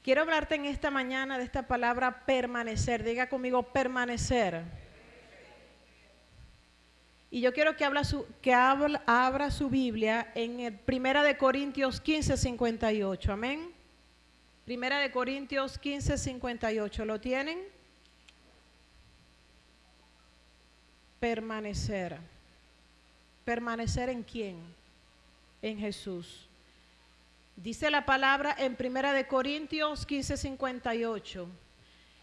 Quiero hablarte en esta mañana de esta palabra permanecer. Diga conmigo permanecer. Y yo quiero que abra su Biblia en el 1 Corintios 15:58. Amén. 1 Corintios 15:58. ¿Lo tienen? Permanecer. ¿Permanecer en quién? En Jesús. Dice la palabra en 1 Corintios 15:58.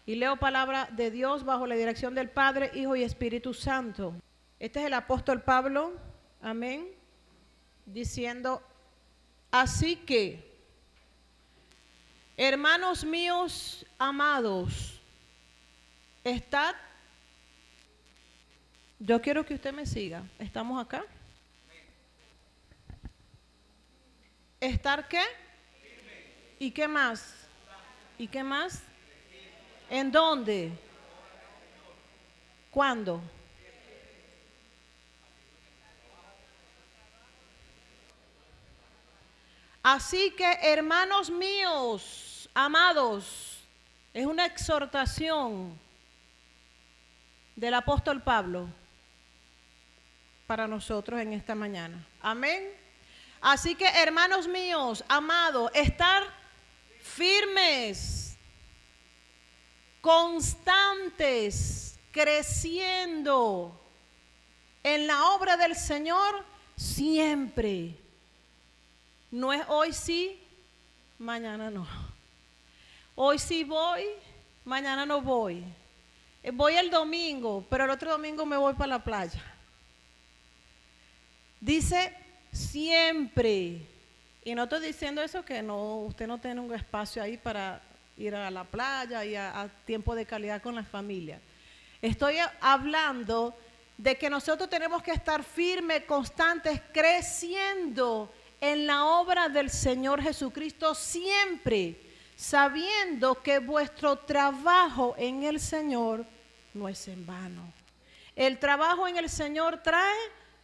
Y leo palabra de Dios bajo la dirección del Padre, Hijo y Espíritu Santo. Este es el apóstol Pablo, amén, diciendo, así que, hermanos míos amados, yo quiero que usted me siga, ¿estamos acá? ¿Estar qué? ¿Y qué más? ¿Y qué más? ¿En dónde? ¿Cuándo? Así que, hermanos míos, amados, es una exhortación del apóstol Pablo para nosotros en esta mañana. Amén. Así que, hermanos míos, amados, estar firmes, constantes, creciendo en la obra del Señor siempre. No es hoy sí, mañana no. Hoy sí voy, mañana no voy. Voy el domingo, pero el otro domingo me voy para la playa. Dice siempre. Y no estoy diciendo eso que no, usted no tiene un espacio ahí para ir a la playa y a tiempo de calidad con la familia. Estoy hablando de que nosotros tenemos que estar firmes, constantes, creciendo en la obra del Señor Jesucristo siempre, sabiendo que vuestro trabajo en el Señor no es en vano. El trabajo en el Señor trae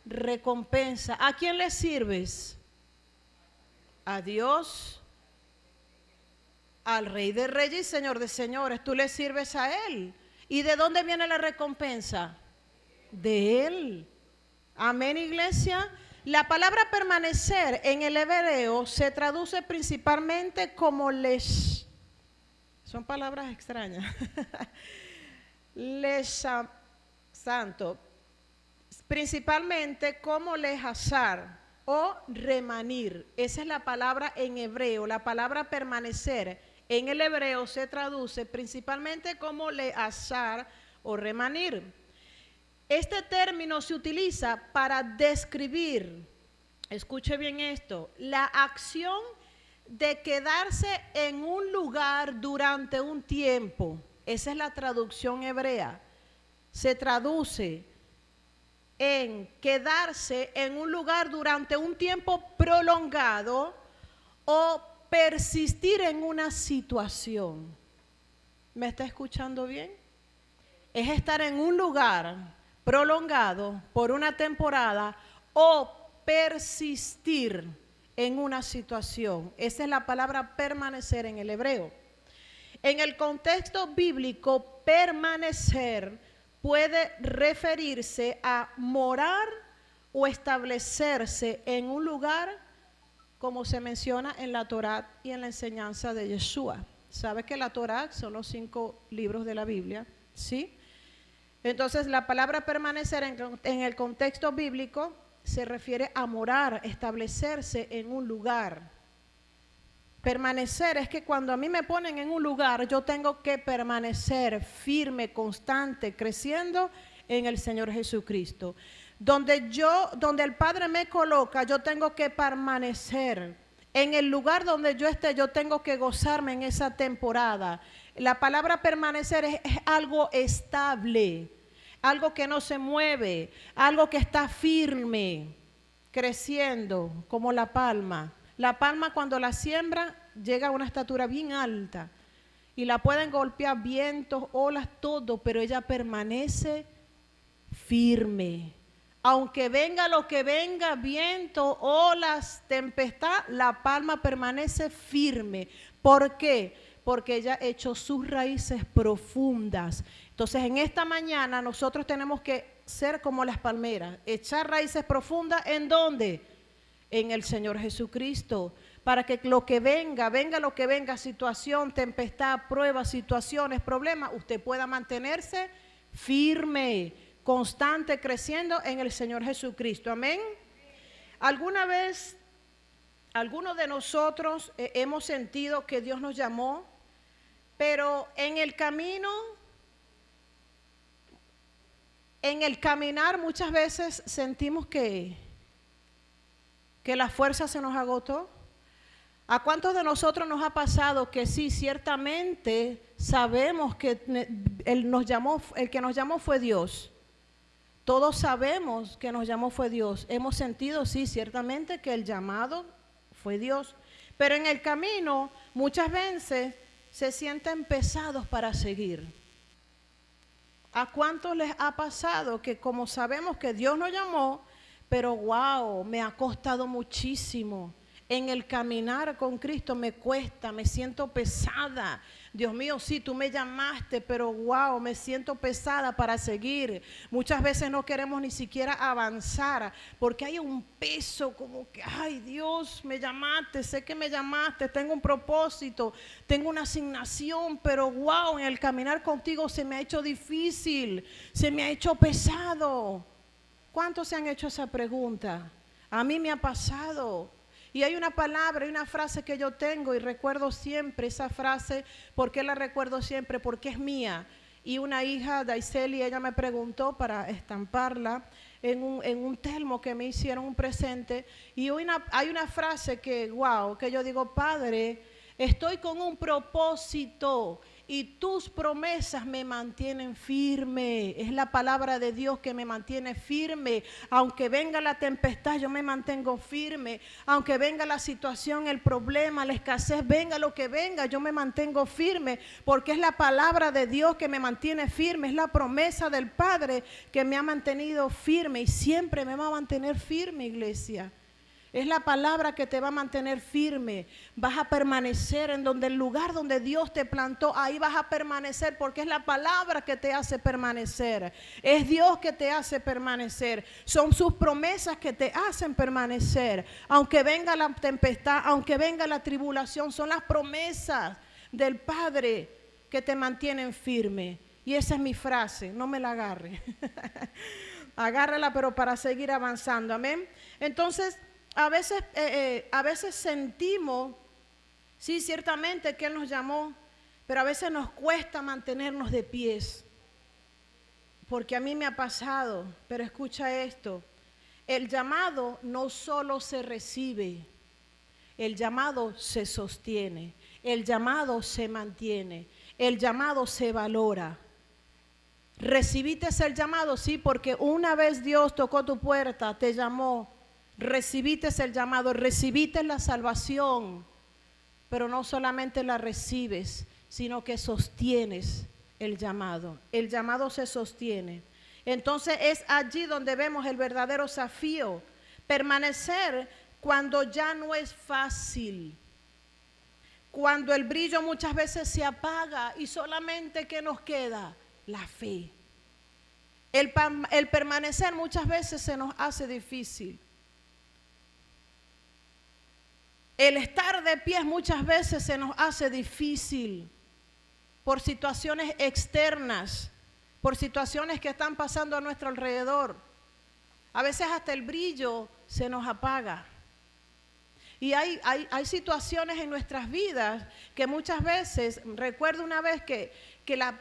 recompensa. ¿A quién le sirves? A Dios, al Rey de Reyes y Señor de Señores. Tú le sirves a Él. ¿Y de dónde viene la recompensa? De Él. Amén, iglesia. La palabra permanecer en el hebreo se traduce principalmente como lesh. Son palabras extrañas. Santo. Principalmente como lejazar o remanir. Esa es la palabra en hebreo. La palabra permanecer en el hebreo se traduce principalmente como lejazar o remanir. Este término se utiliza para describir, escuche bien esto, la acción de quedarse en un lugar durante un tiempo. Esa es la traducción hebrea. Se traduce en quedarse en un lugar durante un tiempo prolongado o persistir en una situación. ¿Me está escuchando bien? Es estar en un lugar prolongado por una temporada o persistir en una situación. Esa es la palabra permanecer en el hebreo. En el contexto bíblico, permanecer puede referirse a morar o establecerse en un lugar, como se menciona en la Torá y en la enseñanza de Yeshua. ¿Sabe que la Torá son los 5 libros de la Biblia? ¿Sí? Entonces la palabra permanecer en el contexto bíblico se refiere a morar, establecerse en un lugar. Permanecer es que cuando a mí me ponen en un lugar, yo tengo que permanecer firme, constante, creciendo en el Señor Jesucristo. Donde el Padre me coloca, yo tengo que permanecer. En el lugar donde yo esté, yo tengo que gozarme en esa temporada. La palabra permanecer es algo estable, algo que no se mueve, algo que está firme, creciendo como la palma. La palma cuando la siembran llega a una estatura bien alta y la pueden golpear vientos, olas, todo, pero ella permanece firme. Aunque venga lo que venga, viento, olas, tempestad, la palma permanece firme. ¿Por qué? porque ella echó sus raíces profundas. Entonces en esta mañana nosotros tenemos que ser como las palmeras, echar raíces profundas. ¿En dónde? En el Señor Jesucristo, para que lo que venga, venga lo que venga, situación, tempestad, pruebas, situaciones, problemas, usted pueda mantenerse firme, constante, creciendo en el Señor Jesucristo. Amén. ¿Alguna vez algunos de nosotros hemos sentido que Dios nos llamó, pero en el camino, en el caminar muchas veces sentimos que la fuerza se nos agotó? ¿A cuántos de nosotros nos ha pasado que sí, ciertamente sabemos que el que nos llamó fue Dios? Todos sabemos que nos llamó fue Dios. Hemos sentido, sí, ciertamente que el llamado fue Dios. Pero en el camino muchas veces se sienten pesados para seguir. ¿A cuántos les ha pasado que como sabemos que Dios nos llamó, pero wow, me ha costado muchísimo? En el caminar con Cristo me cuesta, me siento pesada. Dios mío, sí, tú me llamaste, pero wow, me siento pesada para seguir. Muchas veces no queremos ni siquiera avanzar porque hay un peso como que, ay Dios, me llamaste, sé que me llamaste, tengo un propósito, tengo una asignación, pero wow, en el caminar contigo se me ha hecho difícil, se me ha hecho pesado. ¿Cuántos se han hecho esa pregunta? A mí me ha pasado. Y hay una palabra, hay una frase que yo tengo y recuerdo siempre esa frase. ¿Por qué la recuerdo siempre? Porque es mía. Y una hija, Daiseli, ella me preguntó para estamparla en un termo que me hicieron un presente. Y hay una frase que, wow, que yo digo, Padre, estoy con un propósito y tus promesas me mantienen firme. Es la palabra de Dios que me mantiene firme. Aunque venga la tempestad, yo me mantengo firme. Aunque venga la situación, el problema, la escasez, venga lo que venga, yo me mantengo firme. Porque es la palabra de Dios que me mantiene firme. Es la promesa del Padre que me ha mantenido firme y siempre me va a mantener firme, iglesia. Es la palabra que te va a mantener firme. Vas a permanecer en donde el lugar donde Dios te plantó, ahí vas a permanecer porque es la palabra que te hace permanecer. Es Dios que te hace permanecer. Son sus promesas que te hacen permanecer. Aunque venga la tempestad, aunque venga la tribulación, son las promesas del Padre que te mantienen firme. Y esa es mi frase, no me la agarre. Agárrala, pero para seguir avanzando. Amén. Entonces, a veces sentimos, sí, ciertamente que Él nos llamó, pero a veces nos cuesta mantenernos de pies. Porque a mí me ha pasado, pero escucha esto, el llamado no solo se recibe, el llamado se sostiene, el llamado se mantiene, el llamado se valora. ¿Recibiste el llamado? Sí, porque una vez Dios tocó tu puerta, te llamó. Recibiste el llamado, recibiste la salvación, pero no solamente la recibes, sino que sostienes el llamado. El llamado se sostiene. Entonces es allí donde vemos el verdadero desafío, permanecer cuando ya no es fácil, cuando el brillo muchas veces se apaga y solamente ¿qué nos queda? La fe. El permanecer muchas veces se nos hace difícil. El estar de pie muchas veces se nos hace difícil por situaciones externas, por situaciones que están pasando a nuestro alrededor. A veces hasta el brillo se nos apaga. Y hay situaciones en nuestras vidas que muchas veces, recuerdo una vez que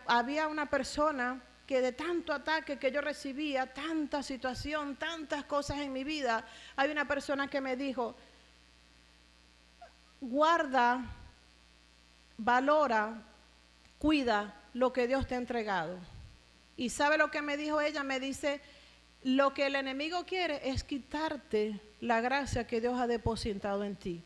había una persona que de tanto ataque que yo recibía, tanta situación, tantas cosas en mi vida, hay una persona que me dijo, guarda, valora, cuida lo que Dios te ha entregado. ¿Y sabe lo que me dijo ella? Me dice, lo que el enemigo quiere es quitarte la gracia que Dios ha depositado en ti.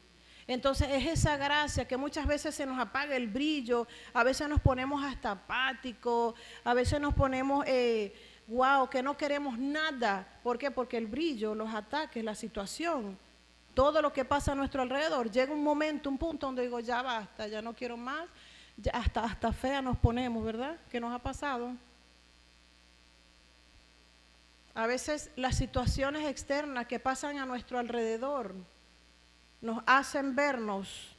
Entonces es esa gracia que muchas veces se nos apaga el brillo, a veces nos ponemos hasta apáticos, a veces nos ponemos, wow, que no queremos nada. ¿Por qué? Porque el brillo, los ataques, la situación, todo lo que pasa a nuestro alrededor, llega un momento, un punto donde digo, ya basta, ya no quiero más, Ya hasta fea nos ponemos, ¿verdad? ¿Qué nos ha pasado? A veces las situaciones externas que pasan a nuestro alrededor nos hacen vernos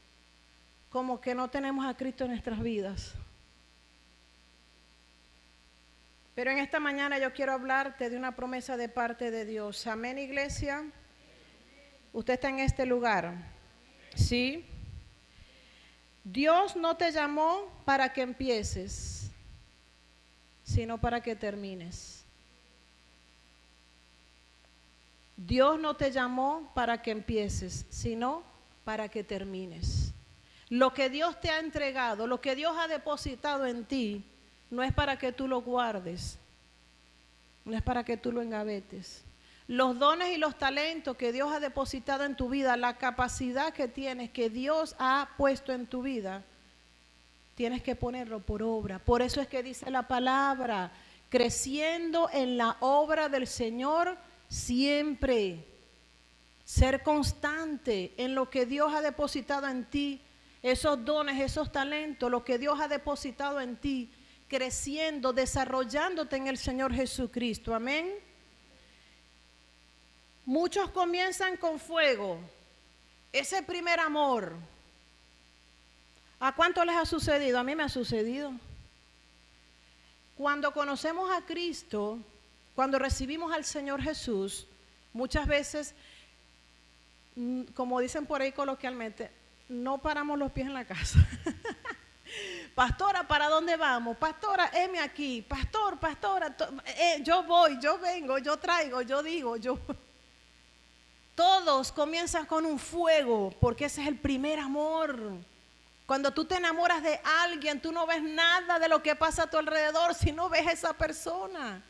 como que no tenemos a Cristo en nuestras vidas. Pero en esta mañana yo quiero hablarte de una promesa de parte de Dios. Amén, iglesia. Usted está en este lugar. ¿Sí? Dios no te llamó para que empieces, sino para que termines. Dios no te llamó para que empieces, sino para que termines. Lo que Dios te ha entregado, lo que Dios ha depositado en ti, no es para que tú lo guardes, no es para que tú lo engavetes. Los dones y los talentos que Dios ha depositado en tu vida, la capacidad que tienes, que Dios ha puesto en tu vida, tienes que ponerlo por obra. Por eso es que dice la palabra, creciendo en la obra del Señor siempre. Ser constante en lo que Dios ha depositado en ti, esos dones, esos talentos, lo que Dios ha depositado en ti, creciendo, desarrollándote en el Señor Jesucristo. Amén. Muchos comienzan con fuego, ese primer amor. ¿A cuánto les ha sucedido? A mí me ha sucedido. Cuando conocemos a Cristo, cuando recibimos al Señor Jesús, muchas veces, como dicen por ahí coloquialmente, no paramos los pies en la casa. Pastora, ¿para dónde vamos? Pastora, heme aquí. Pastora, yo voy, yo vengo, yo traigo, yo digo, yo... Todos comienzan con un fuego, porque ese es el primer amor. Cuando tú te enamoras de alguien, tú no ves nada de lo que pasa a tu alrededor, si no ves a esa persona.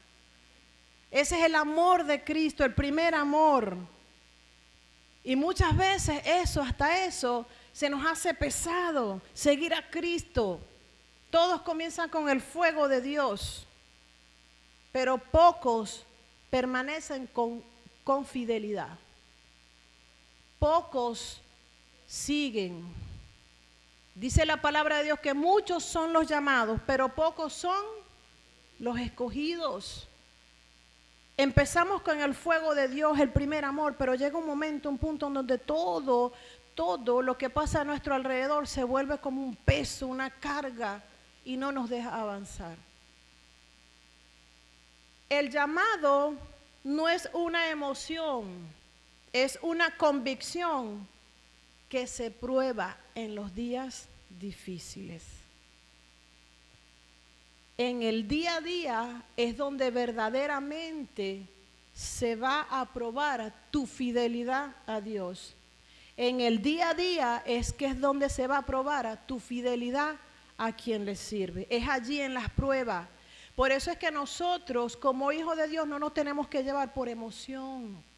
Ese es el amor de Cristo, el primer amor. Y muchas veces hasta eso, se nos hace pesado seguir a Cristo. Todos comienzan con el fuego de Dios, pero pocos permanecen con fidelidad. Pocos siguen. Dice la palabra de Dios que muchos son los llamados, pero pocos son los escogidos. Empezamos con el fuego de Dios, el primer amor, pero llega un momento, un punto en donde todo lo que pasa a nuestro alrededor se vuelve como un peso, una carga y no nos deja avanzar. El llamado no es una emoción. Es una convicción que se prueba en los días difíciles. En el día a día es donde verdaderamente se va a probar tu fidelidad a Dios. En el día a día es donde se va a probar tu fidelidad a quien le sirve. Es allí en las pruebas. Por eso es que nosotros como hijos de Dios no nos tenemos que llevar por emoción,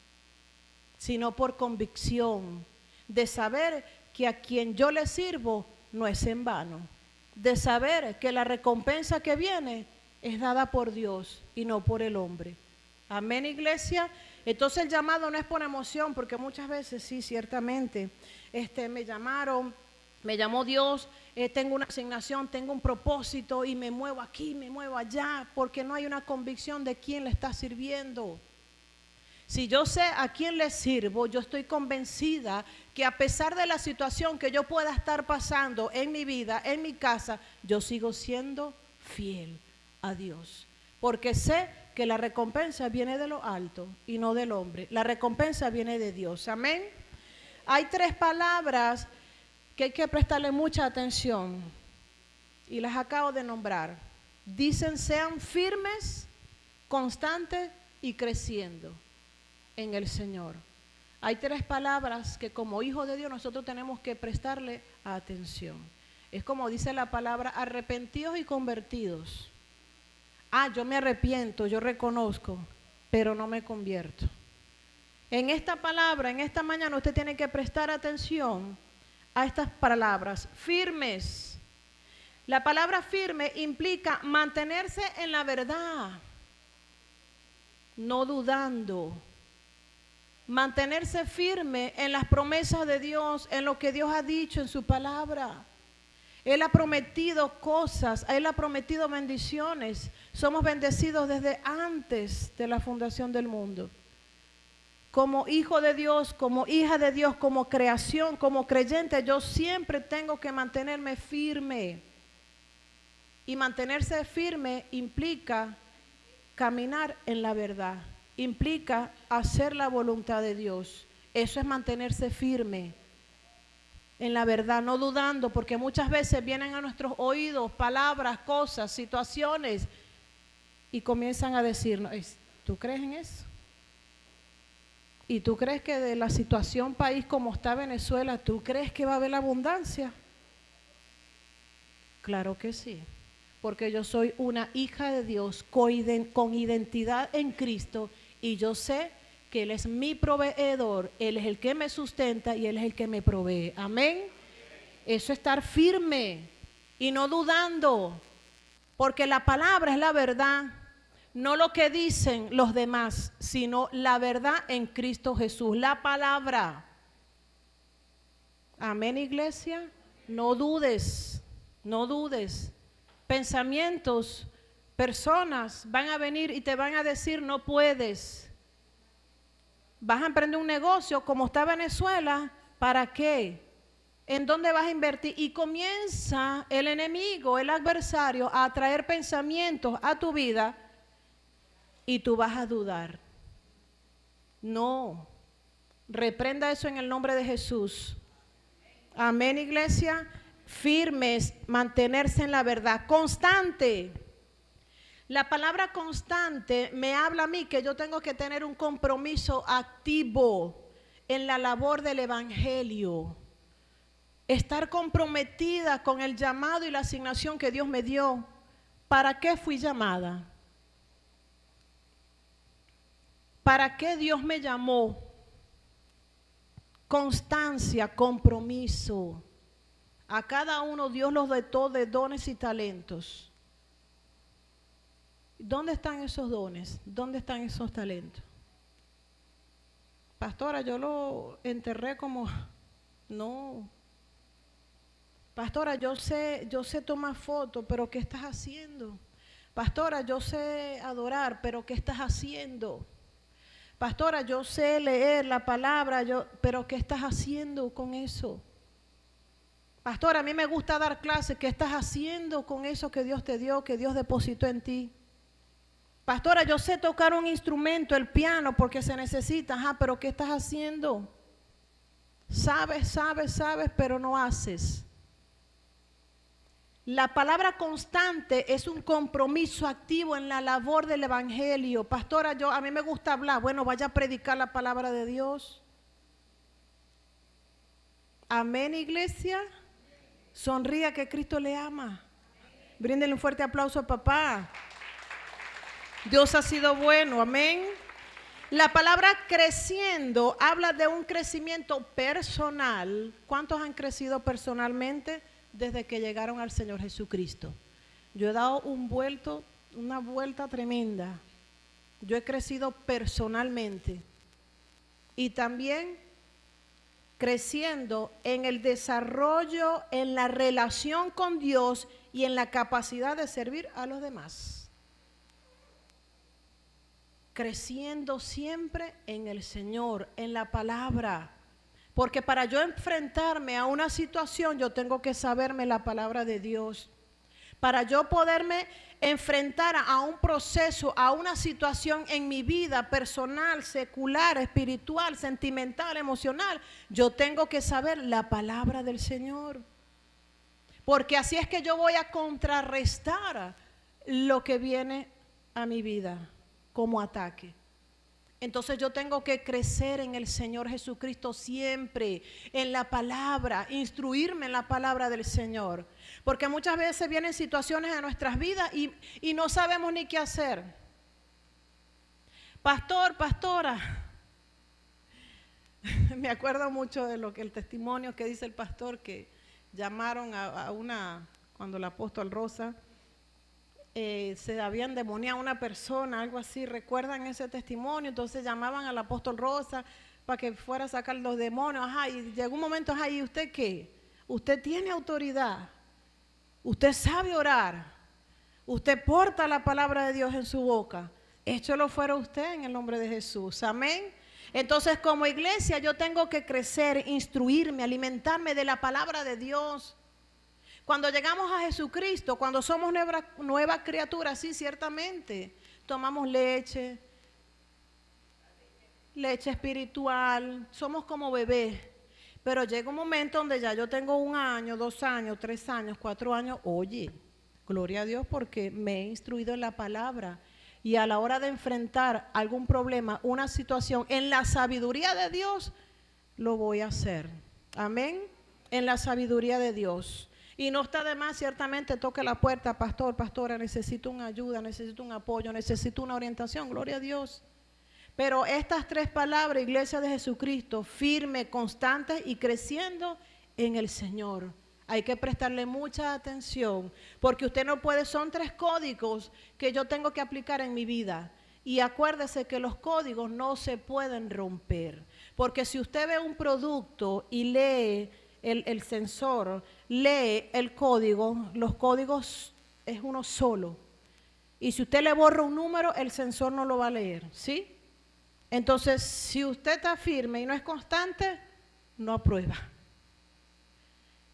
sino por convicción, de saber que a quien yo le sirvo no es en vano, de saber que la recompensa que viene es dada por Dios y no por el hombre. Amén, iglesia. Entonces el llamado no es por emoción, porque muchas veces sí, ciertamente, me llamaron, me llamó Dios, tengo una asignación, tengo un propósito y me muevo aquí, me muevo allá, porque no hay una convicción de quién le está sirviendo. Si yo sé a quién le sirvo, yo estoy convencida que a pesar de la situación que yo pueda estar pasando en mi vida, en mi casa, yo sigo siendo fiel a Dios. Porque sé que la recompensa viene de lo alto y no del hombre. La recompensa viene de Dios. Amén. Hay 3 palabras que hay que prestarle mucha atención y las acabo de nombrar. Dicen: sean firmes, constantes y creciendo en el Señor. Hay 3 palabras que como hijos de Dios nosotros tenemos que prestarle atención. Es como dice la palabra: arrepentidos y convertidos. Yo me arrepiento, yo reconozco, pero no me convierto. En esta palabra, en esta mañana usted tiene que prestar atención a estas palabras: firmes. La palabra firme implica mantenerse en la verdad, no dudando. Mantenerse firme en las promesas de Dios, en lo que Dios ha dicho en su palabra. Él ha prometido cosas, Él ha prometido bendiciones. Somos bendecidos desde antes de la fundación del mundo. Como hijo de Dios, como hija de Dios, como creación, como creyente, yo siempre tengo que mantenerme firme. Y mantenerse firme implica caminar en la verdad, implica hacer la voluntad de Dios. Eso es mantenerse firme en la verdad, no dudando, porque muchas veces vienen a nuestros oídos palabras, cosas, situaciones y comienzan a decirnos, ¿tú crees en eso? ¿Y tú crees que de la situación país como está Venezuela, tú crees que va a haber abundancia? Claro que sí, porque yo soy una hija de Dios con identidad en Cristo y yo sé que Él es mi proveedor, Él es el que me sustenta y Él es el que me provee. Amén. Eso es estar firme y no dudando, porque la palabra es la verdad. No lo que dicen los demás, sino la verdad en Cristo Jesús. La palabra. Amén, iglesia. No dudes, no dudes. Pensamientos, personas van a venir y te van a decir no puedes. Vas a emprender un negocio como está Venezuela, ¿para qué? ¿En dónde vas a invertir? Y comienza el enemigo, el adversario, a traer pensamientos a tu vida y tú vas a dudar. No, reprenda eso en el nombre de Jesús. Amén, iglesia. Firmes, mantenerse en la verdad, constante. La palabra constante me habla a mí que yo tengo que tener un compromiso activo en la labor del evangelio. Estar comprometida con el llamado y la asignación que Dios me dio. ¿Para qué fui llamada? ¿Para qué Dios me llamó? Constancia, compromiso. A cada uno Dios los dotó de dones y talentos. ¿Dónde están esos dones? ¿Dónde están esos talentos? Pastora, yo lo enterré como... No. Pastora, yo sé tomar fotos, pero ¿qué estás haciendo? Pastora, yo sé adorar, pero ¿qué estás haciendo? Pastora, yo sé leer la palabra, pero ¿qué estás haciendo con eso? Pastora, a mí me gusta dar clases, ¿qué estás haciendo con eso que Dios te dio, que Dios depositó en ti? Pastora, yo sé tocar un instrumento, el piano, porque se necesita, pero ¿qué estás haciendo? Sabes, pero no haces. La palabra constante es un compromiso activo en la labor del evangelio. Pastora, a mí me gusta hablar. Bueno, vaya a predicar la palabra de Dios. Amén, iglesia. Sonría que Cristo le ama. Bríndele un fuerte aplauso a papá. Dios ha sido bueno, amén. La palabra creciendo habla de un crecimiento personal. ¿Cuántos han crecido personalmente desde que llegaron al Señor Jesucristo? Yo he dado una vuelta tremenda. Yo he crecido personalmente y también creciendo en el desarrollo, en la relación con Dios y en la capacidad de servir a los demás. Creciendo siempre en el Señor, en la palabra. Porque para yo enfrentarme a una situación, yo tengo que saberme la palabra de Dios. Para yo poderme enfrentar a un proceso, a una situación en mi vida personal, secular, espiritual, sentimental, emocional, yo tengo que saber la palabra del Señor. Porque así es que yo voy a contrarrestar lo que viene a mi vida como ataque. Entonces yo tengo que crecer en el Señor Jesucristo siempre, en la palabra, instruirme en la palabra del Señor. Porque muchas veces vienen situaciones en nuestras vidas y no sabemos ni qué hacer. Pastor, pastora, me acuerdo mucho de el testimonio que dice el pastor que llamaron cuando el apóstol Rosa se había endemoniado a una persona, algo así. ¿Recuerdan ese testimonio? Entonces llamaban al apóstol Rosa para que fuera a sacar los demonios. Y llegó un momento, ¿y usted qué? Usted tiene autoridad. usted sabe orar, usted porta la palabra de Dios en su boca, échelo fuera usted en el nombre de Jesús. Amén. Entonces, como iglesia, yo tengo que crecer, instruirme, alimentarme de la palabra de Dios. Cuando llegamos a Jesucristo, cuando somos nueva criatura, sí, ciertamente, tomamos leche espiritual, somos como bebés. Pero llega un momento donde ya yo tengo 1 año, 2 años, 3 años, 4 años. Oye, gloria a Dios porque me he instruido en la palabra. Y a la hora de enfrentar algún problema, una situación, en la sabiduría de Dios, lo voy a hacer. Amén. En la sabiduría de Dios. Y no está de más, ciertamente, toque la puerta, pastor, pastora, necesito una ayuda, necesito un apoyo, necesito una orientación, gloria a Dios. Pero estas 3 palabras, iglesia de Jesucristo, firme, constante y creciendo en el Señor. Hay que prestarle mucha atención, porque usted no puede, son 3 códigos que yo tengo que aplicar en mi vida. Y acuérdese que los códigos no se pueden romper, porque si usted ve un producto y lee el sensor, lee el código, los códigos es uno solo. Y si usted le borra un número, el sensor no lo va a leer, ¿sí? Entonces, si usted está firme y no es constante, no aprueba.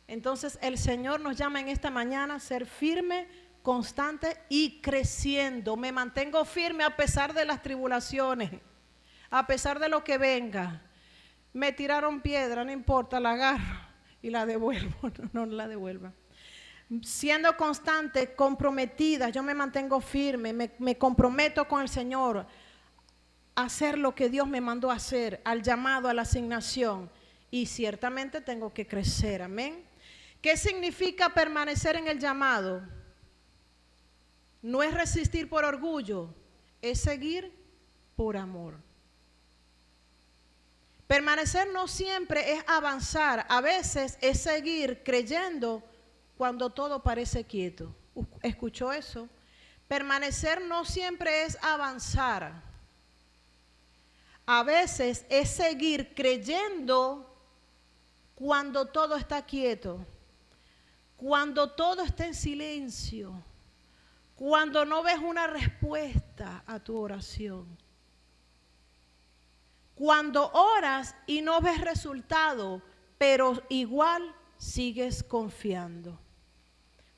Entonces, el Señor nos llama en esta mañana a ser firme, constante y creciendo. Me mantengo firme a pesar de las tribulaciones, a pesar de lo que venga. Me tiraron piedra, no importa, la agarro y la devuelvo, no la devuelva. Siendo constante, comprometida, yo me mantengo firme, me comprometo con el Señor a hacer lo que Dios me mandó a hacer, al llamado, a la asignación. Y ciertamente tengo que crecer, amén. ¿Qué significa permanecer en el llamado? No es resistir por orgullo, es seguir por amor. Permanecer no siempre es avanzar, a veces es seguir creyendo cuando todo parece quieto. ¿Escuchó eso? Permanecer no siempre es avanzar, a veces es seguir creyendo cuando todo está quieto, cuando todo está en silencio, cuando no ves una respuesta a tu oración. Cuando oras y no ves resultado, pero igual sigues confiando.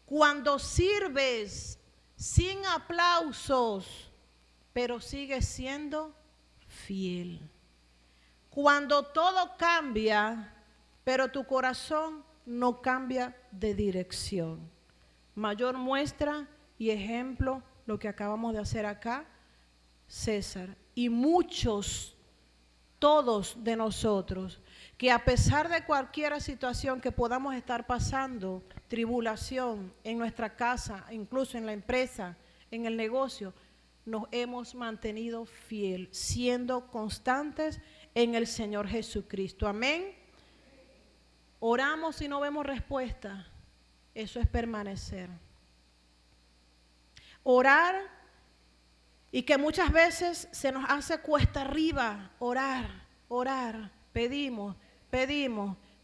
Cuando sirves sin aplausos, pero sigues siendo fiel. Cuando todo cambia, pero tu corazón no cambia de dirección. Mayor muestra y ejemplo lo que acabamos de hacer acá, César, y muchos, todos de nosotros, que a pesar de cualquier situación que podamos estar pasando, tribulación en nuestra casa, incluso en la empresa, en el negocio, nos hemos mantenido fiel, siendo constantes en el Señor Jesucristo. Amén. Oramos y no vemos respuesta. Eso es permanecer. Orar, y que muchas veces se nos hace cuesta arriba orar, pedimos,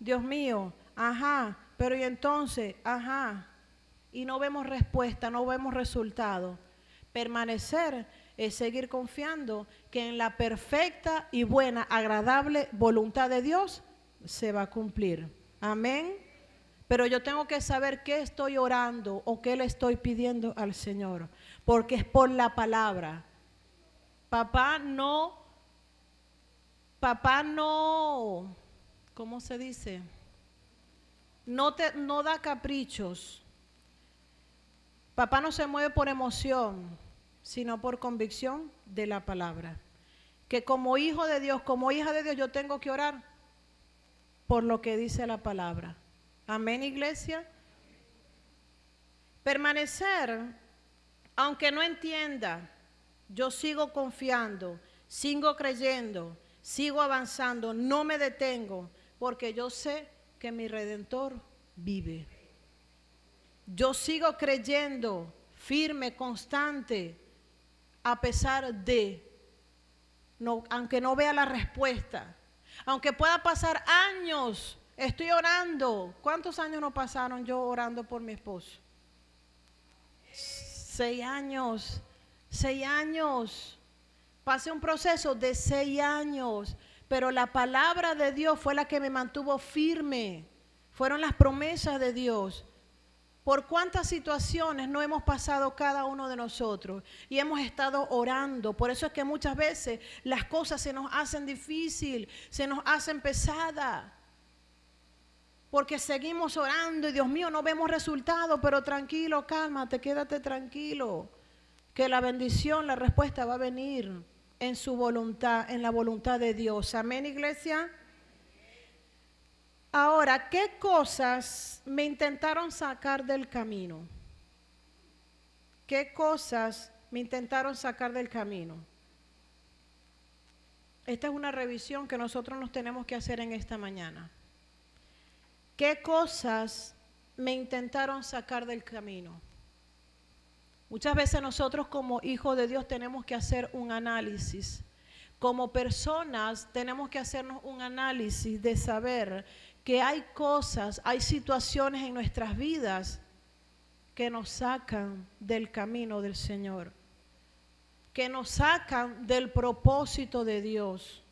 Dios mío, ajá, pero y entonces, ajá, y no vemos respuesta, no vemos resultado. Permanecer es seguir confiando que en la perfecta y buena, agradable voluntad de Dios se va a cumplir. Amén. Pero yo tengo que saber qué estoy orando o qué le estoy pidiendo al Señor, porque es por la palabra. Papá no, ¿cómo se dice? No da caprichos. Papá no se mueve por emoción, sino por convicción de la palabra. Que como hijo de Dios, como hija de Dios, yo tengo que orar por lo que dice la palabra. Amén, iglesia. Permanecer, aunque no entienda, yo sigo confiando, sigo creyendo, sigo avanzando, no me detengo, porque yo sé que mi Redentor vive. Yo sigo creyendo, firme, constante, a pesar de, aunque no vea la respuesta, aunque pueda pasar años, estoy orando. ¿Cuántos años no pasaron yo orando por mi esposo? 6 años, 6 años. Pasé un proceso de 6 años, pero la palabra de Dios fue la que me mantuvo firme. Fueron las promesas de Dios. Por cuántas situaciones no hemos pasado cada uno de nosotros y hemos estado orando. Por eso es que muchas veces las cosas se nos hacen difícil, se nos hacen pesadas. Porque seguimos orando y Dios mío, no vemos resultados, pero tranquilo, cálmate, quédate tranquilo. Que la bendición, la respuesta va a venir en su voluntad, en la voluntad de Dios. Amén, iglesia. Ahora, ¿qué cosas me intentaron sacar del camino? ¿Qué cosas me intentaron sacar del camino? Esta es una revisión que nosotros nos tenemos que hacer en esta mañana. ¿Qué cosas me intentaron sacar del camino? Muchas veces nosotros como hijos de Dios tenemos que hacer un análisis. Como personas tenemos que hacernos un análisis de saber que hay cosas, hay situaciones en nuestras vidas que nos sacan del camino del Señor, que nos sacan del propósito de Dios,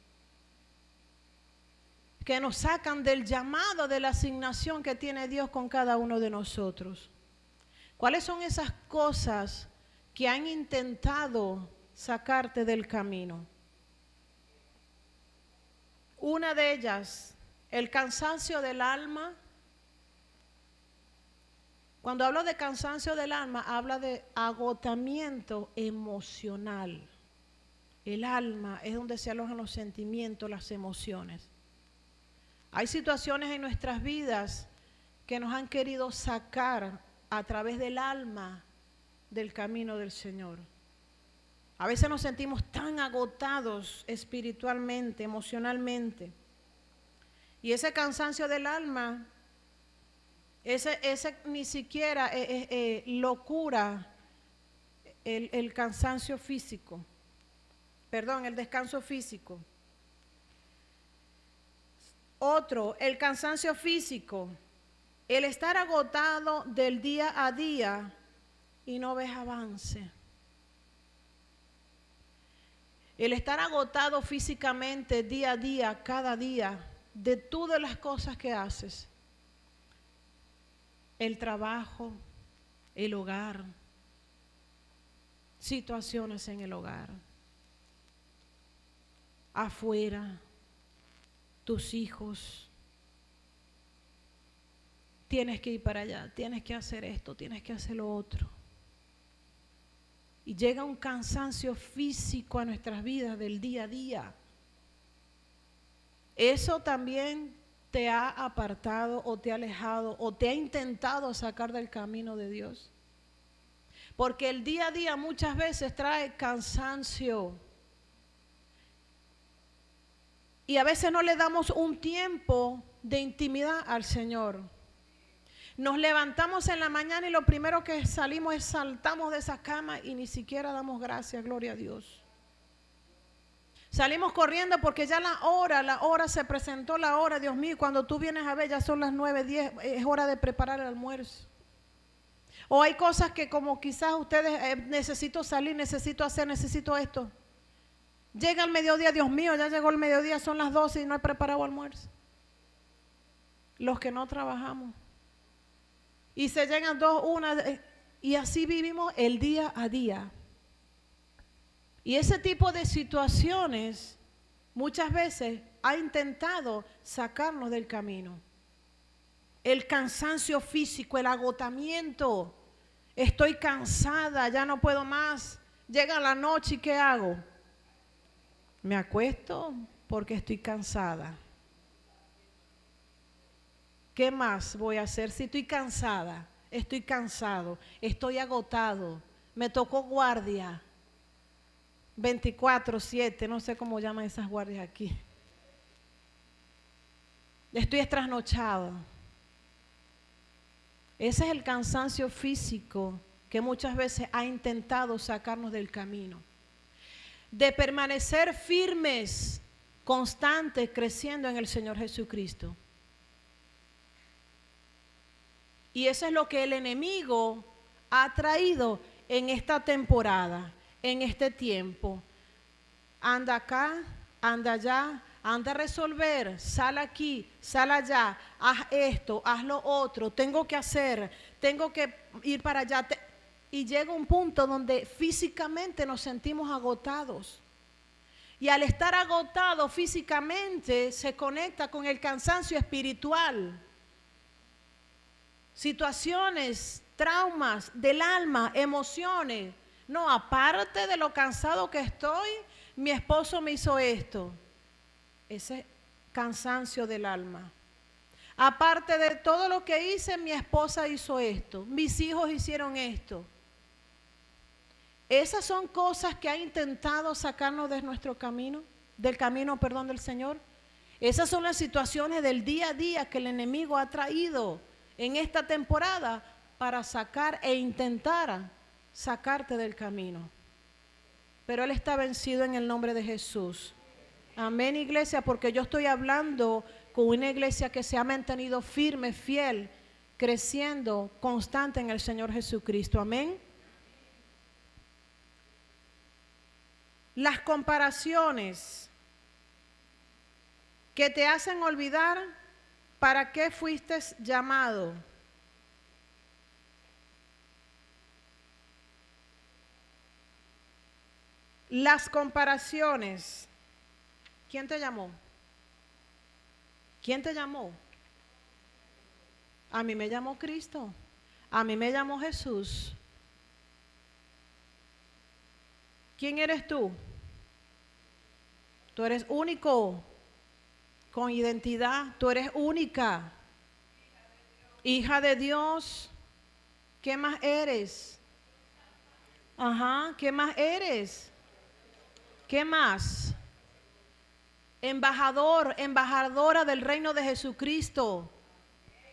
que nos sacan del llamado, de la asignación que tiene Dios con cada uno de nosotros. ¿Cuáles son esas cosas que han intentado sacarte del camino? Una de ellas, el cansancio del alma. Cuando hablo de cansancio del alma, habla de agotamiento emocional. El alma es donde se alojan los sentimientos, las emociones. Hay situaciones en nuestras vidas que nos han querido sacar a través del alma del camino del Señor. A veces nos sentimos tan agotados espiritualmente, emocionalmente. Y ese cansancio del alma, ese ni siquiera lo cura el cansancio físico. Perdón, el descanso físico. Otro, el cansancio físico. El estar agotado del día a día y no ves avance. El estar agotado físicamente día a día, cada día, de todas las cosas que haces. El trabajo, el hogar, situaciones en el hogar, afuera, tus hijos. Tienes que ir para allá, tienes que hacer esto, tienes que hacer lo otro. Y llega un cansancio físico a nuestras vidas del día a día. Eso también te ha apartado o te ha alejado o te ha intentado sacar del camino de Dios. Porque el día a día muchas veces trae cansancio. Y a veces no le damos un tiempo de intimidad al Señor. Nos levantamos en la mañana y lo primero que salimos es saltamos de esa cama y ni siquiera damos gracias, gloria a Dios. Salimos corriendo porque ya la hora se presentó la hora, Dios mío, cuando tú vienes a ver ya son las 9:10, es hora de preparar el almuerzo. O hay cosas que como quizás ustedes necesito salir, necesito hacer, necesito esto. Llega el mediodía, Dios mío, ya llegó el mediodía, son las 12 y no he preparado almuerzo. Los que no trabajamos. Y se llegan 2, 1, y así vivimos el día a día. Y ese tipo de situaciones muchas veces ha intentado sacarnos del camino. El cansancio físico, el agotamiento. Estoy cansada, ya no puedo más. Llega la noche y ¿qué hago? Me acuesto porque estoy cansada. ¿Qué más voy a hacer si estoy cansada? Estoy cansado, estoy agotado, me tocó guardia. 24/7, no sé cómo llaman esas guardias aquí. Estoy trasnochado. Ese es el cansancio físico que muchas veces ha intentado sacarnos del camino. De permanecer firmes, constantes, creciendo en el Señor Jesucristo. Y eso es lo que el enemigo ha traído en esta temporada, en este tiempo. Anda acá, anda allá, anda a resolver, sal aquí, sal allá, haz esto, haz lo otro, tengo que hacer, tengo que ir para allá. Y llega un punto donde físicamente nos sentimos agotados. Y al estar agotado físicamente se conecta con el cansancio espiritual. Situaciones, traumas del alma, emociones. No, aparte de lo cansado que estoy, mi esposo me hizo esto. Ese cansancio del alma. Aparte de todo lo que hice, mi esposa hizo esto. Mis hijos hicieron esto. Esas son cosas que ha intentado sacarnos de nuestro camino, del camino, perdón, del Señor. Esas son las situaciones del día a día que el enemigo ha traído en esta temporada para sacar e intentar sacarte del camino. Pero Él está vencido en el nombre de Jesús. Amén, iglesia, porque yo estoy hablando con una iglesia que se ha mantenido firme, fiel, creciendo, constante en el Señor Jesucristo. Amén. Las comparaciones que te hacen olvidar para qué fuiste llamado. Las comparaciones. ¿Quién te llamó? ¿Quién te llamó? A mí me llamó Cristo. A mí me llamó Jesús. ¿Quién eres tú? Tú eres único, con identidad. Tú eres única. Hija de Dios. ¿Qué más eres? Ajá, ¿qué más eres? ¿Qué más? Embajador, embajadora del reino de Jesucristo.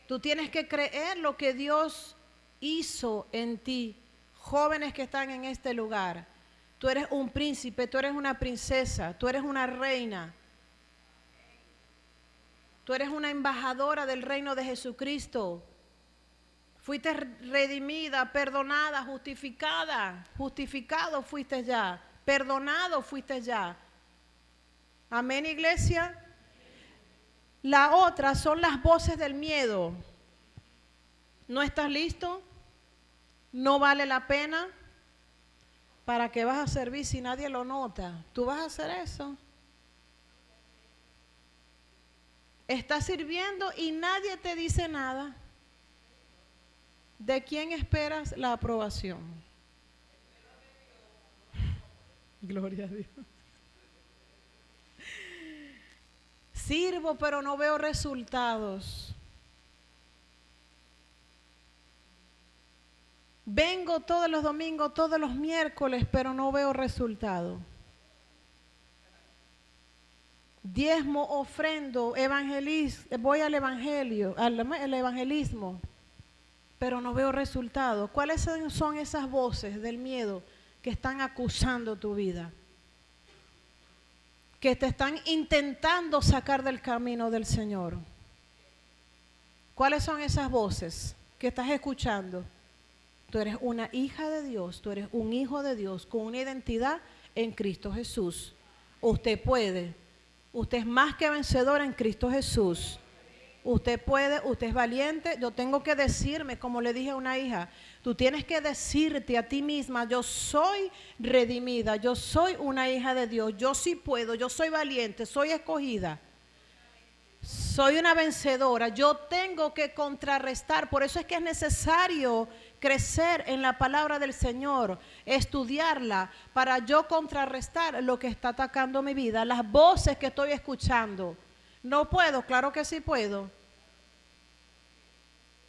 Tú tienes que creer lo que Dios hizo en ti. Jóvenes que están en este lugar. Tú eres un príncipe, tú eres una princesa, tú eres una reina. Tú eres una embajadora del reino de Jesucristo. Fuiste redimida, perdonada, justificada. Justificado fuiste ya. Perdonado fuiste ya. Amén, iglesia. La otra son las voces del miedo. ¿No estás listo? ¿No vale la pena? ¿Para qué vas a servir si nadie lo nota? ¿Tú vas a hacer eso? Estás sirviendo y nadie te dice nada. ¿De quién esperas la aprobación? Gloria a Dios. Sirvo, pero no veo resultados. Vengo todos los domingos, todos los miércoles, pero no veo resultado. Diezmo, ofrendo, voy al evangelio, al evangelismo, pero no veo resultado. ¿Cuáles son esas voces del miedo que están acusando tu vida? Que te están intentando sacar del camino del Señor. ¿Cuáles son esas voces que estás escuchando? Tú eres una hija de Dios, tú eres un hijo de Dios con una identidad en Cristo Jesús. Usted puede, usted es más que vencedor en Cristo Jesús. Usted puede, usted es valiente. Yo tengo que decirme, como le dije a una hija, tú tienes que decirte a ti misma, yo soy redimida, yo soy una hija de Dios, yo sí puedo, yo soy valiente, soy escogida. Soy una vencedora, yo tengo que contrarrestar, por eso es que es necesario crecer en la palabra del Señor, estudiarla para yo contrarrestar lo que está atacando mi vida, las voces que estoy escuchando. No puedo, claro que sí puedo.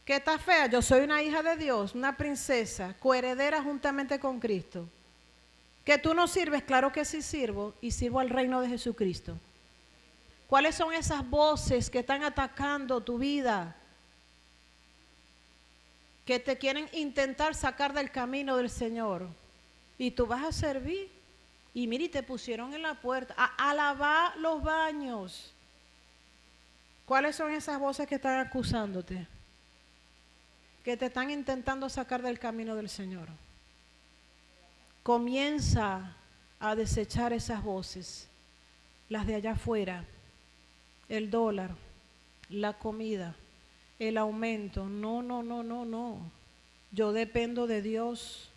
¿Qué está fea? Yo soy una hija de Dios, una princesa, coheredera juntamente con Cristo. ¿Que tú no sirves? Claro que sí sirvo y sirvo al reino de Jesucristo. ¿Cuáles son esas voces que están atacando tu vida? Que te quieren intentar sacar del camino del Señor. Y tú vas a servir. Y mire, te pusieron en la puerta a lavar los baños. ¿Cuáles son esas voces que están acusándote? Que te están intentando sacar del camino del Señor. Comienza a desechar esas voces, las de allá afuera, el dólar, la comida, el aumento. No, no, no, no, no. Yo dependo de Dios.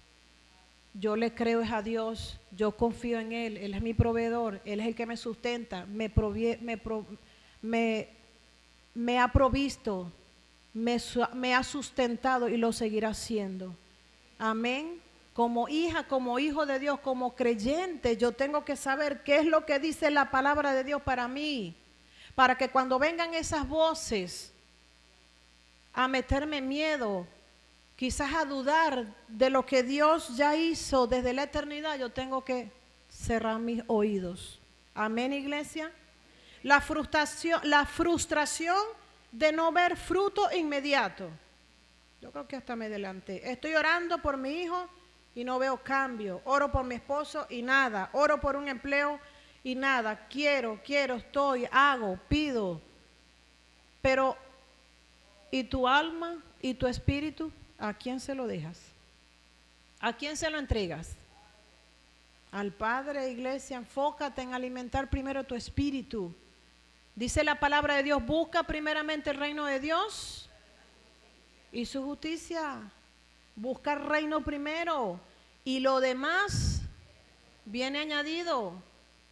Yo le creo es a Dios, yo confío en Él es mi proveedor, Él es el que me sustenta, me ha provisto, me ha sustentado y lo seguirá haciendo. Amén. Como hija, como hijo de Dios, como creyente, yo tengo que saber qué es lo que dice la palabra de Dios para mí, para que cuando vengan esas voces a meterme miedo, quizás a dudar de lo que Dios ya hizo desde la eternidad, yo tengo que cerrar mis oídos. Amén, iglesia. La frustración de no ver fruto inmediato. Yo creo que hasta me adelanté. Estoy orando por mi hijo y no veo cambio. Oro por mi esposo y nada. Oro por un empleo y nada. Quiero, estoy, hago, pido. Pero, ¿y tu alma y tu espíritu? ¿A quién se lo dejas? ¿A quién se lo entregas? Al Padre, iglesia. Enfócate en alimentar primero tu espíritu. Dice la palabra de Dios, busca primeramente el reino de Dios y su justicia. Busca el reino primero y lo demás viene añadido.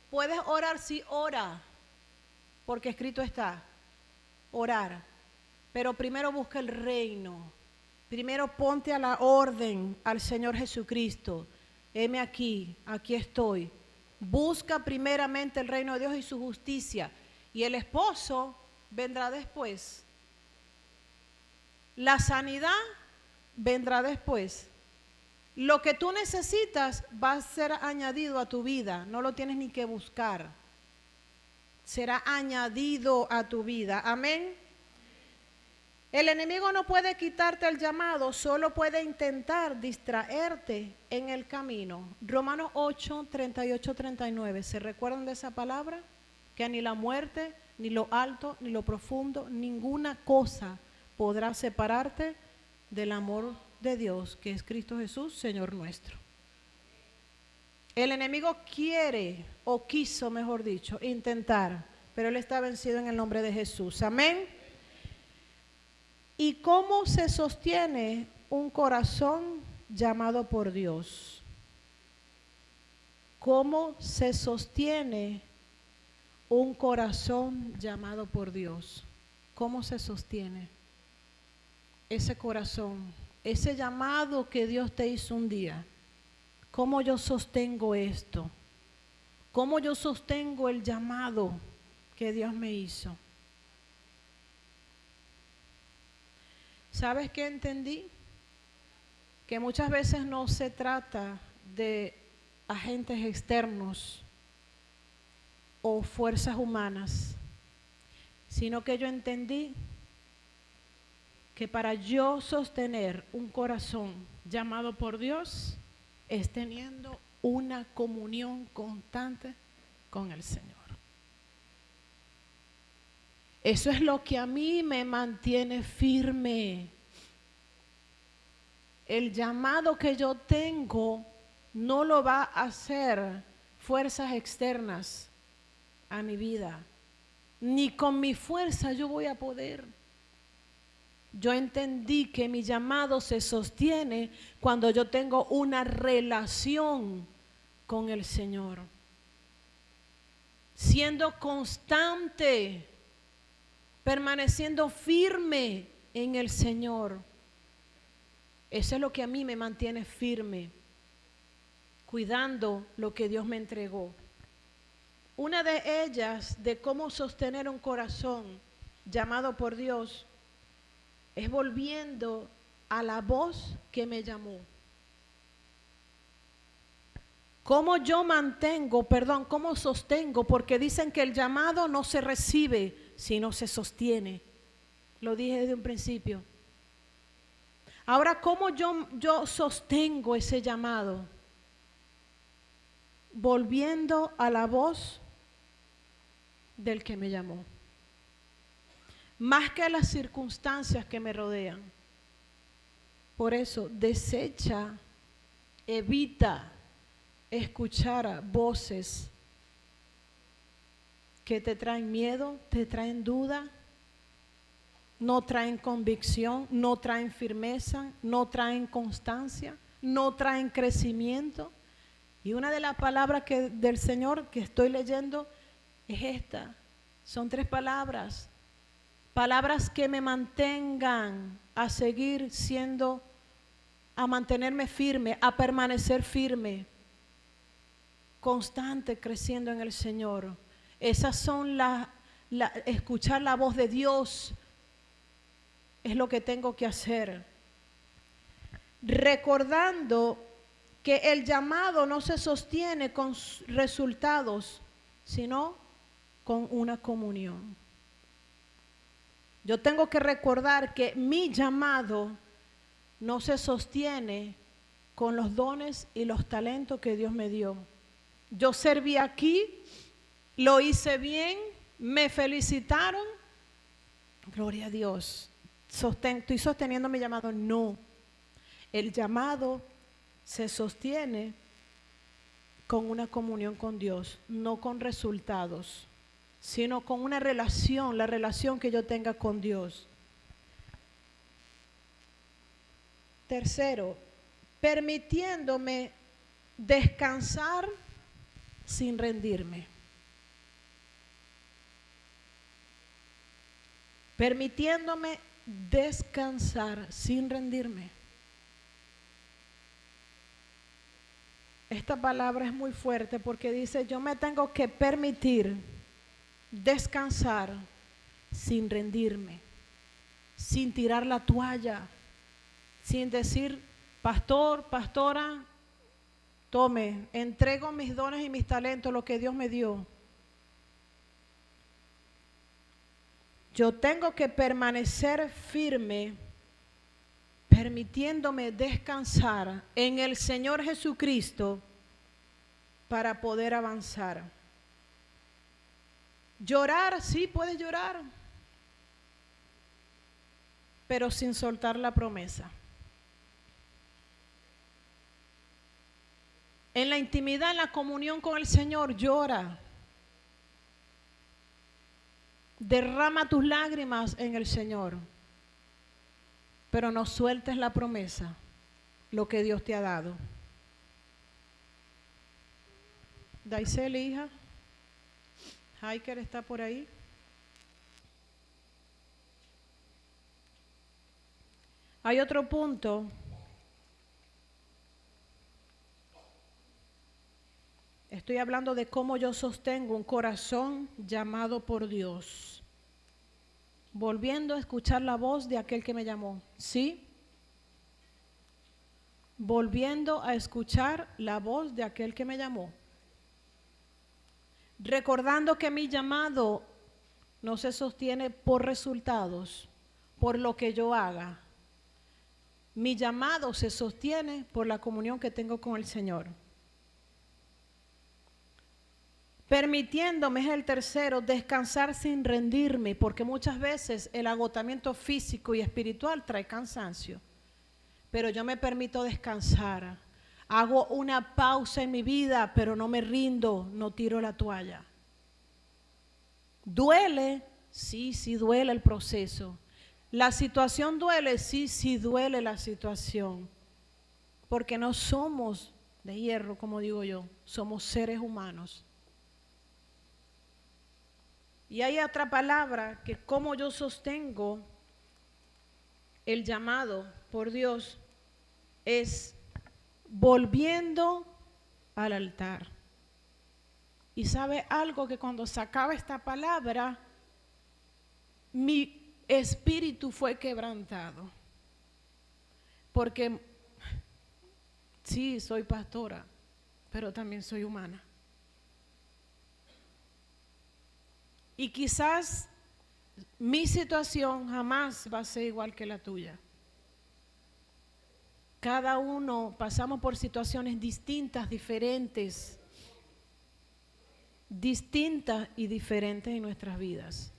Puedes orar, sí, ora, porque escrito está, orar. Pero primero busca el reino. Primero ponte a la orden al Señor Jesucristo. Heme aquí, aquí estoy. Busca primeramente el reino de Dios y su justicia. Y el esposo vendrá después. La sanidad vendrá después. Lo que tú necesitas va a ser añadido a tu vida. No lo tienes ni que buscar. Será añadido a tu vida. Amén. El enemigo no puede quitarte el llamado, solo puede intentar distraerte en el camino. Romanos 8, 38, 39. ¿Se recuerdan de esa palabra? Que ni la muerte, ni lo alto, ni lo profundo, ninguna cosa podrá separarte del amor de Dios, que es Cristo Jesús, Señor nuestro. El enemigo quiere, o quiso, mejor dicho, intentar, pero él está vencido en el nombre de Jesús. Amén. ¿Y cómo se sostiene un corazón llamado por Dios? ¿Cómo se sostiene un corazón llamado por Dios? ¿Cómo se sostiene ese corazón, ese llamado que Dios te hizo un día? ¿Cómo yo sostengo esto? ¿Cómo yo sostengo el llamado que Dios me hizo? ¿Sabes qué entendí? Que muchas veces no se trata de agentes externos o fuerzas humanas, sino que yo entendí que para yo sostener un corazón llamado por Dios es teniendo una comunión constante con el Señor. Eso es lo que a mí me mantiene firme. El llamado que yo tengo no lo va a hacer fuerzas externas a mi vida. Ni con mi fuerza yo voy a poder. Yo entendí que mi llamado se sostiene cuando yo tengo una relación con el Señor. Siendo constante, permaneciendo firme en el Señor. Eso es lo que a mí me mantiene firme, cuidando lo que Dios me entregó. Una de ellas, de cómo sostener un corazón llamado por Dios, es volviendo a la voz que me llamó. ¿Cómo cómo sostengo? Porque dicen que el llamado no se recibe, sino se sostiene. Lo dije desde un principio. Ahora, ¿cómo yo sostengo ese llamado? Volviendo a la voz del que me llamó. Más que a las circunstancias que me rodean. Por eso, desecha, evita escuchar voces que te traen miedo, te traen duda, no traen convicción, no traen firmeza, no traen constancia, no traen crecimiento. Y una de las palabras del Señor que estoy leyendo es esta. Son 3 palabras. Palabras que me mantengan a seguir siendo, a mantenerme firme, a permanecer firme, constante, creciendo en el Señor. Esas son escuchar la voz de Dios es lo que tengo que hacer. Recordando que el llamado no se sostiene con resultados, sino con una comunión. Yo tengo que recordar que mi llamado no se sostiene con los dones y los talentos que Dios me dio. Yo serví aquí, lo hice bien, me felicitaron, gloria a Dios. Estoy sosteniendo mi llamado. No, el llamado se sostiene con una comunión con Dios, no con resultados, sino con una relación, la relación que yo tenga con Dios. Tercero, permitiéndome descansar sin rendirme. Permitiéndome descansar sin rendirme. Esta palabra es muy fuerte porque dice, yo me tengo que permitir descansar sin rendirme, sin tirar la toalla, sin decir, pastor, pastora, tome, entrego mis dones y mis talentos, lo que Dios me dio. Yo tengo que permanecer firme, permitiéndome descansar en el Señor Jesucristo para poder avanzar. Llorar, sí, puedes llorar, pero sin soltar la promesa. En la intimidad, en la comunión con el Señor, llora. Derrama tus lágrimas en el Señor, pero no sueltes la promesa, lo que Dios te ha dado. Daisel, hija, Hiker está por ahí. Hay otro punto. Estoy hablando de cómo yo sostengo un corazón llamado por Dios. Volviendo a escuchar la voz de aquel que me llamó. ¿Sí? Volviendo a escuchar la voz de aquel que me llamó. Recordando que mi llamado no se sostiene por resultados, por lo que yo haga. Mi llamado se sostiene por la comunión que tengo con el Señor. Permitiéndome, es el tercero, descansar sin rendirme, porque muchas veces el agotamiento físico y espiritual trae cansancio. Pero yo me permito descansar. Hago una pausa en mi vida, pero no me rindo, no tiro la toalla. ¿Duele? Sí, sí duele el proceso. ¿La situación duele? Sí, sí duele la situación. Porque no somos de hierro, como digo yo, somos seres humanos. Y hay otra palabra que como yo sostengo el llamado por Dios es volviendo al altar. Y sabe algo, que cuando sacaba esta palabra, mi espíritu fue quebrantado. Porque sí, soy pastora, pero también soy humana. Y quizás mi situación jamás va a ser igual que la tuya. Cada uno pasamos por situaciones distintas, diferentes y diferentes en nuestras vidas.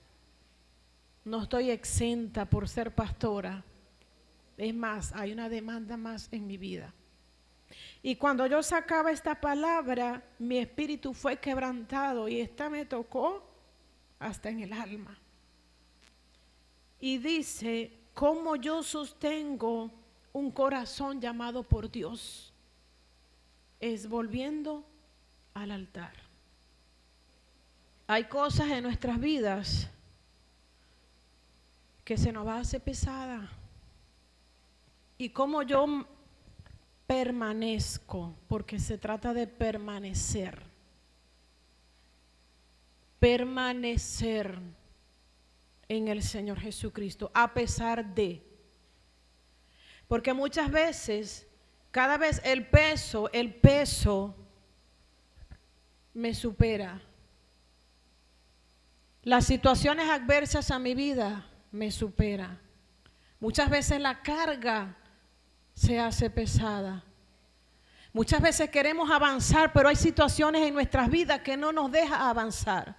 No estoy exenta por ser pastora. Es más, hay una demanda más en mi vida. Y cuando yo sacaba esta palabra, mi espíritu fue quebrantado y esta me tocó hasta en el alma. Y dice, ¿cómo yo sostengo un corazón llamado por Dios? Es volviendo al altar. Hay cosas en nuestras vidas que se nos va a hacer pesada. Y cómo yo permanezco, porque se trata de permanecer. Permanecer en el Señor Jesucristo, a pesar de. Porque muchas veces, cada vez el peso me supera. Las situaciones adversas a mi vida me supera. Muchas veces la carga se hace pesada. Muchas veces queremos avanzar, pero hay situaciones en nuestras vidas que no nos dejan avanzar.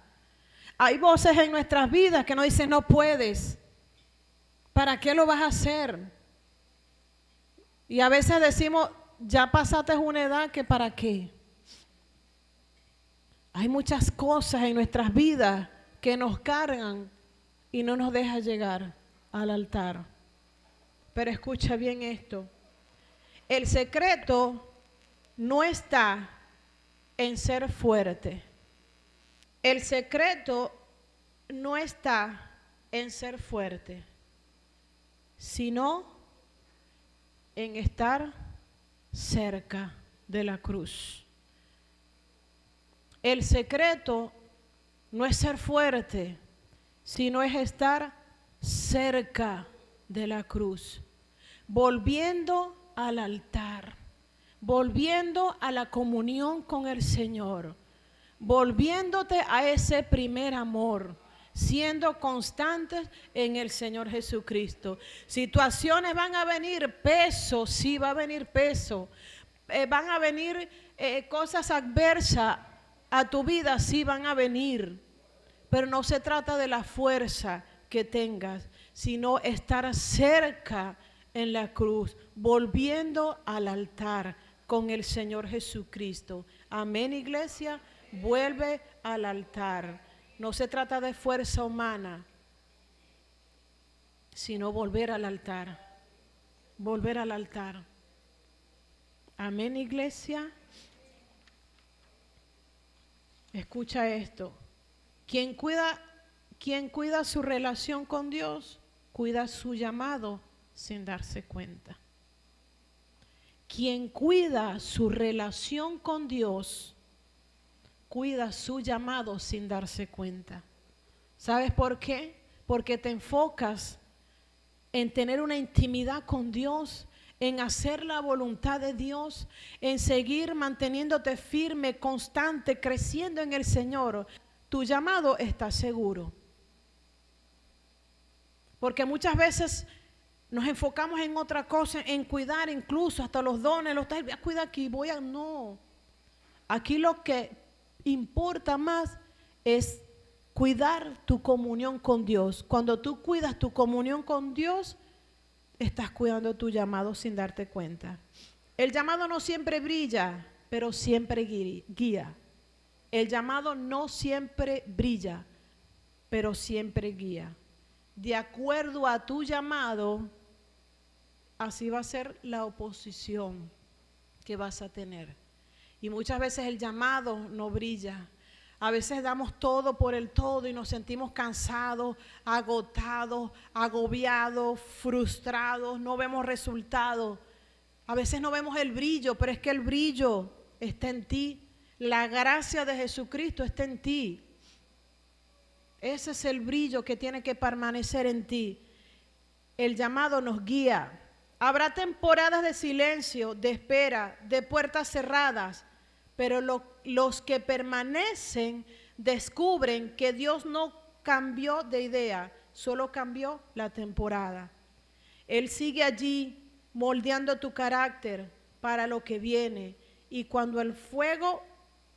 Hay voces en nuestras vidas que nos dicen, no puedes. ¿Para qué lo vas a hacer? Y a veces decimos, ya pasaste una edad que ¿para qué? Hay muchas cosas en nuestras vidas que nos cargan y no nos dejan llegar al altar. Pero escucha bien esto. El secreto no está en ser fuerte. El secreto no está en ser fuerte, sino en estar cerca de la cruz. El secreto no es ser fuerte, sino es estar cerca de la cruz, volviendo al altar, volviendo a la comunión con el Señor, volviéndote a ese primer amor, siendo constantes en el Señor Jesucristo. Situaciones van a venir, peso, sí va a venir peso, van a venir cosas adversas a tu vida, sí van a venir, pero no se trata de la fuerza que tengas, sino estar cerca en la cruz, volviendo al altar con el Señor Jesucristo. Amén, iglesia. Vuelve al altar. No se trata de fuerza humana, sino volver al altar. Volver al altar. Amén, iglesia. Escucha esto. Quien cuida su relación con Dios, cuida su llamado sin darse cuenta. Quien cuida su relación con Dios, cuida su llamado sin darse cuenta. ¿Sabes por qué? Porque te enfocas en tener una intimidad con Dios, en hacer la voluntad de Dios, en seguir manteniéndote firme, constante, creciendo en el Señor. Tu llamado está seguro. Porque muchas veces nos enfocamos en otra cosa, en cuidar incluso hasta los dones, voy a cuidar aquí, no. Aquí lo que importa más es cuidar tu comunión con Dios. Cuando tú cuidas tu comunión con Dios, estás cuidando tu llamado sin darte cuenta. El llamado no siempre brilla, pero siempre guía. El llamado no siempre brilla, pero siempre guía. De acuerdo a tu llamado, así va a ser la oposición que vas a tener. Y muchas veces el llamado no brilla. A veces damos todo por el todo y nos sentimos cansados, agotados, agobiados, frustrados, no vemos resultados. A veces no vemos el brillo, pero es que el brillo está en ti. La gracia de Jesucristo está en ti. Ese es el brillo que tiene que permanecer en ti. El llamado nos guía. Habrá temporadas de silencio, de espera, de puertas cerradas, pero los que permanecen descubren que Dios no cambió de idea, solo cambió la temporada. Él sigue allí moldeando tu carácter para lo que viene, y cuando el fuego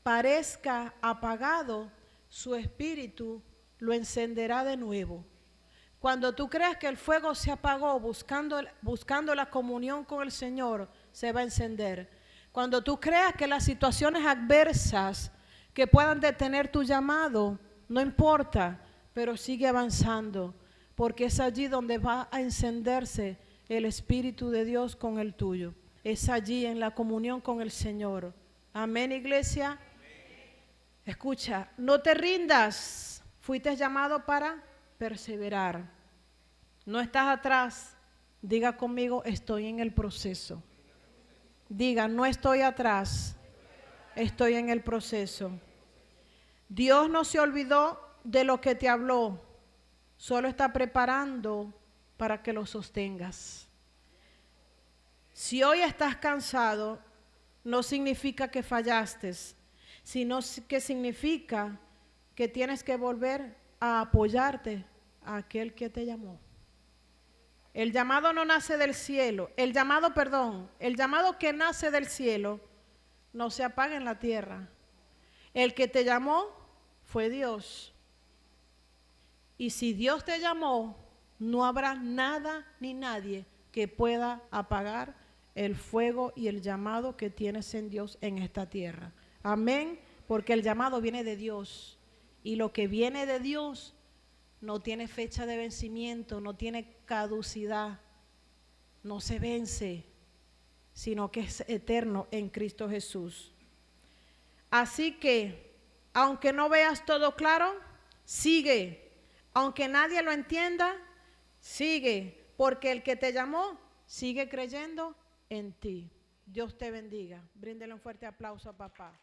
parezca apagado, su espíritu lo encenderá de nuevo. Cuando tú creas que el fuego se apagó buscando la comunión con el Señor, se va a encender. Cuando tú creas que las situaciones adversas que puedan detener tu llamado, no importa, pero sigue avanzando, porque es allí donde va a encenderse el Espíritu de Dios con el tuyo. Es allí en la comunión con el Señor. Amén, iglesia. Escucha, no te rindas. Fuiste llamado para perseverar. No estás atrás. Diga conmigo, estoy en el proceso. Diga, no estoy atrás, estoy en el proceso. Dios no se olvidó de lo que te habló, solo está preparando para que lo sostengas. Si hoy estás cansado, no significa que fallaste, sino que significa que tienes que volver a apoyarte a aquel que te llamó. El llamado no nace del cielo, el llamado que nace del cielo no se apaga en la tierra. El que te llamó fue Dios. Y si Dios te llamó, no habrá nada ni nadie que pueda apagar el fuego y el llamado que tienes en Dios en esta tierra. Amén, porque el llamado viene de Dios. Y lo que viene de Dios no tiene fecha de vencimiento, no tiene caducidad, no se vence, sino que es eterno en Cristo Jesús. Así que, aunque no veas todo claro, sigue. Aunque nadie lo entienda, sigue, porque el que te llamó sigue creyendo en ti. Dios te bendiga. Bríndele un fuerte aplauso a papá.